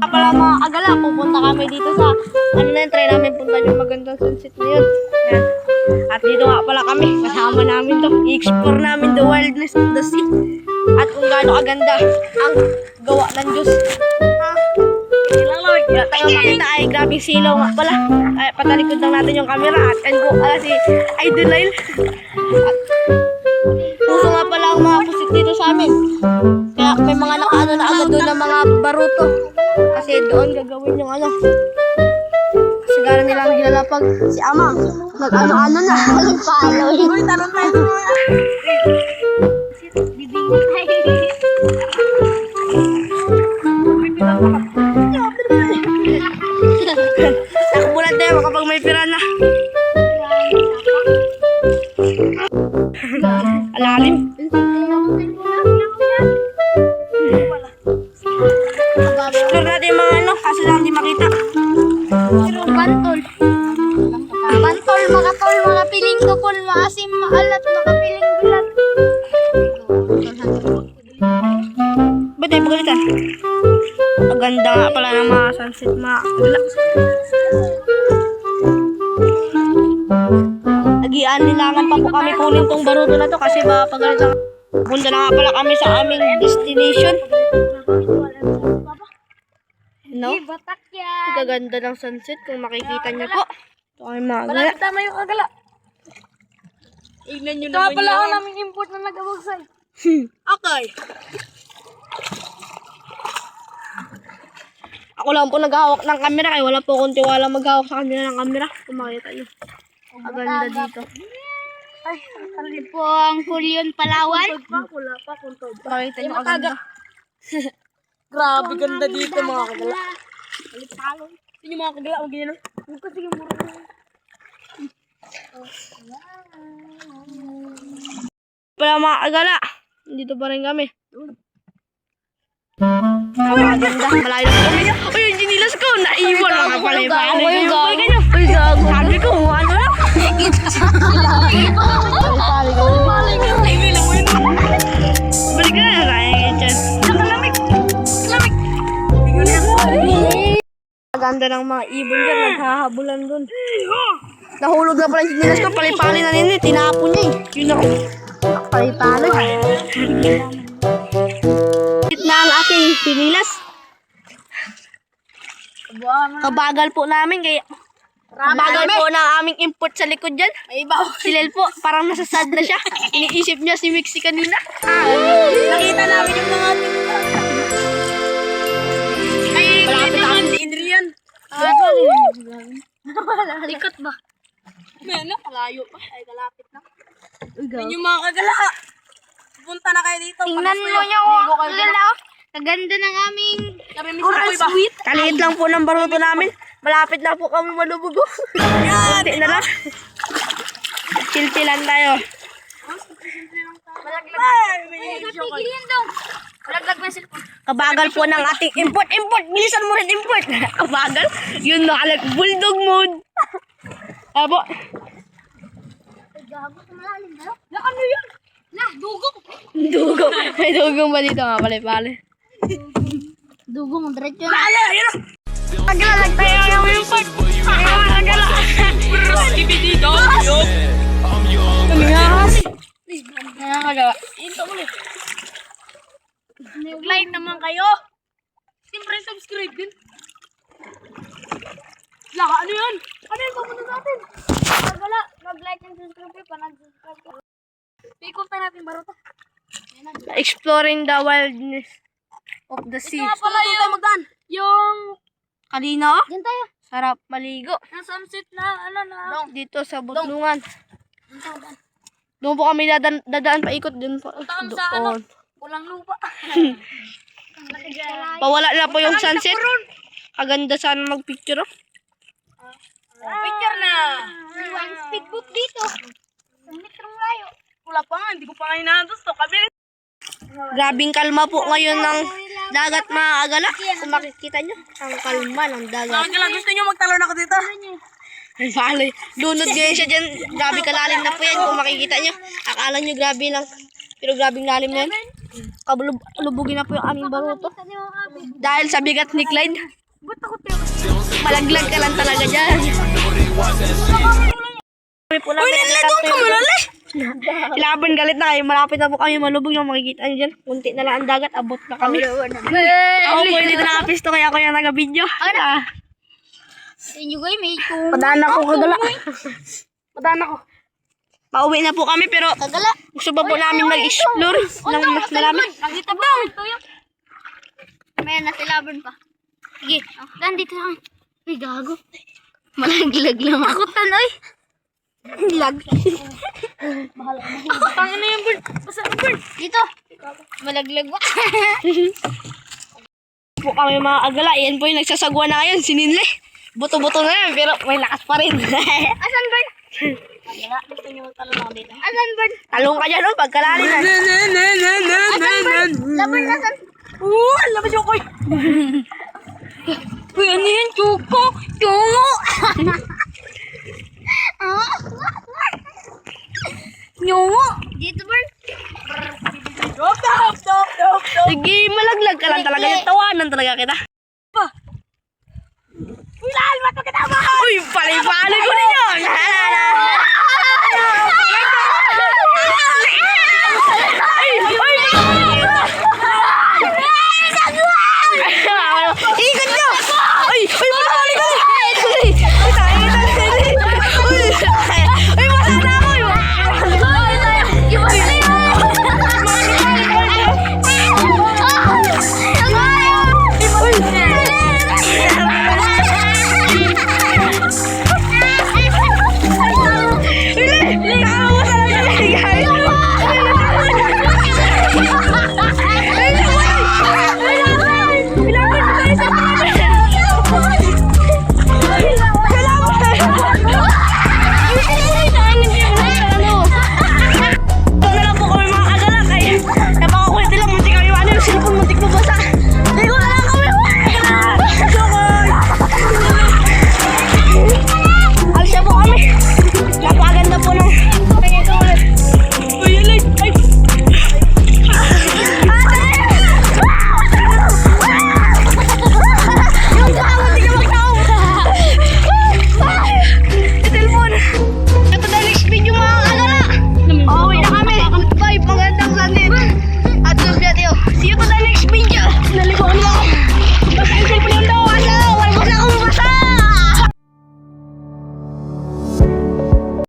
Pala mga agala, pupunta kami dito sa ano na yun, try namin punta yung magandang sunset na yun. Yan. At dito nga pala kami, kasama namin to. I-explore namin the wildness of the sea. At kung gaano kaganda ang gawa ng Diyos. Kaya tayo makita ay grabing silaw nga pala. Ay, patalikod lang natin yung camera at ko ala si Idol Lyle. At puso nga pala ang mga pusit dito sa amin. Kaya may mga nakaano na agad doon ng mga baruto. Kasi doon gagawin yung ano. Sigara nilang ginalapag si Amang. Nag-ano-ano na. Nag-follow. Uy, tarot na ito. Nakabulat na yun kapag may pirana. Alalim. Explore natin yung mga ano, kaso lang di makita. Bantol. Bantol, makatol, makapiling tukol, maasim, maalat, makapiling bulat. Ba't tayo pagalitan? Ang ganda nga pala ng mga sunset, mga relax. Nag-ianilangan pa po kami kunin tong baruto na to kasi baka pagalitan. Punta na nga pala kami sa aming destination. No? Batak yan. Gaganda ng sunset kung makikita niyo po. Ito ay mga agala. Malapit tama yung agala. Ignan nyo Ito pala ako naming import na nag-awagsay. Okay. Ako lang po naghahawak ng camera kaya wala po akong tiwala maghahawak sa kanila ng camera. Kung makita nyo. Ang ganda dito. Ay, kali po ang Kulion Palawan. Wala pa kung to. Makita nyo ang ganda. Grabe ganda dito mga kagala. Ito yung mga kagala. Huwag ganyan. Huwag kasi yung mura. Pala mga kagala. Dito pa rin kami. Napakaganda. Malayo na kami. Uy, yung ginilas ko. Naiwan lang ka pala. Uy, gago. Sabi ko, ano lang. Balik ka na. Nakalamig. Ganda ng mga ibon dyan. Naghahabulan dun. Nahulog na pala yung ginilas ko. Palipali na nini. Tinapon niya eh. Yun ako. Palipali. Na ang aking sinilas. Kabagal po namin kaya kabagal po na aming import sa likod dyan. Si Lel po, parang nasasad na siya. Iniisip niya si Mixie kanina. Nakita namin yung mga ay, malapit naman si Adrian. Likot ba? Ano? Malayo pa. Ay, kalapit na. Yun yung mga kagala. Punta na kayo dito. Tingnan mo yung agala. Kaganda ng aming Coral sweet. Kaliit lang po ng baruto namin. Malapit na po kami malubugo. Kunti na lang. Chill-chillan tayo. Pigil yan daw. Malaglag na cellphone. Kabagal po ng ating import. Bilisan mo rin import. Kabagal. Yun nakalag. Bulldog mode. Abo. Gago sa malalim na. Ano yun? Lah, dugong. Dugong. May dugong ba dito nga pala? Dugong, diretso na. Pala! Yun! Agala, tayo ng import. Agala. Ibidido. Tumingahas. Agala. Ito mo rin. Like naman kayo. Siyempre, subscribe din. Laka, ano yun? Ano yung papunta natin? Agala, mag-like and subscribe pa. Nag-subscribe ka. Pikot pa natin baruto. Exploring the wildness of the sea. Ito nga pala yun. Yung Kanina, diyan tayo. sarap maligo. Na sunset na, ano na. Dito sa Butlungan. Doon po kami dadaan paikot din po. Punta kami sa ano, pulang lupa. Pawala na po yung sunset. Kaganda sana mag-picture. Oh. Picture na. One speedboat dito. 1 metrong layo. Wala pa nga, hindi ko pa ngayon nagusto. Grabing kalma po ngayon ng dagat mga agala. Kung makikita nyo, ang kalma ng dagat. Agala, gusto nyo magtalon ako dito? Ay, bali. Lunod ngayon siya dyan. Grabe kalalim na po yan kung makikita nyo. Akala nyo grabe lang. Pero grabing lalim na yan. Kabulubugin na po yung aming baruto. Saan yung abi? Dahil sa bigat ni Clyde, Ba't ako tayo? malaglag ka lang talaga dyan. Uy, naladong ka malali! Ilaban galit na kayo. Malapit na po kami malubog yung makikita nyo dyan. Kunti na lang ang dagat. Abot na kami. Ako po yung dito nakapisto kaya ako yung nag-video. Sa inyo guys, may kung... Padaan ako kagala. Padaan ako. Pauwi na po kami pero Kagala. gusto pa po namin mag-explore ng mas marami. Nakita ba? Ito yung... May nasilaban pa. Sige, nandito sa akin. Uy, gago. Malaglag lang ako. Akutan, oy. Lag. Akutan na yung bird. Basta yung bird. Dito. Malaglag ba? Po kami mga agala. Yan po yung nagsasagwa na ngayon. Sininle. Buto-buto na yan pero may lakas pa rin. Asan bird? Agala, gusto nyo talong ako dito. Asan bird? Talong ka dyan, oh, pagkalali na. Asan bird? Laban nasan? Ang labas yung koy. Uy, ano yan? Choco. Chongo. Nyongo. Dito bird. Sige, malaglag ka lang talaga. Tawanan talaga kita. Uy, lahat, ba't kita ba? Uy, palay-palay ko ninyo.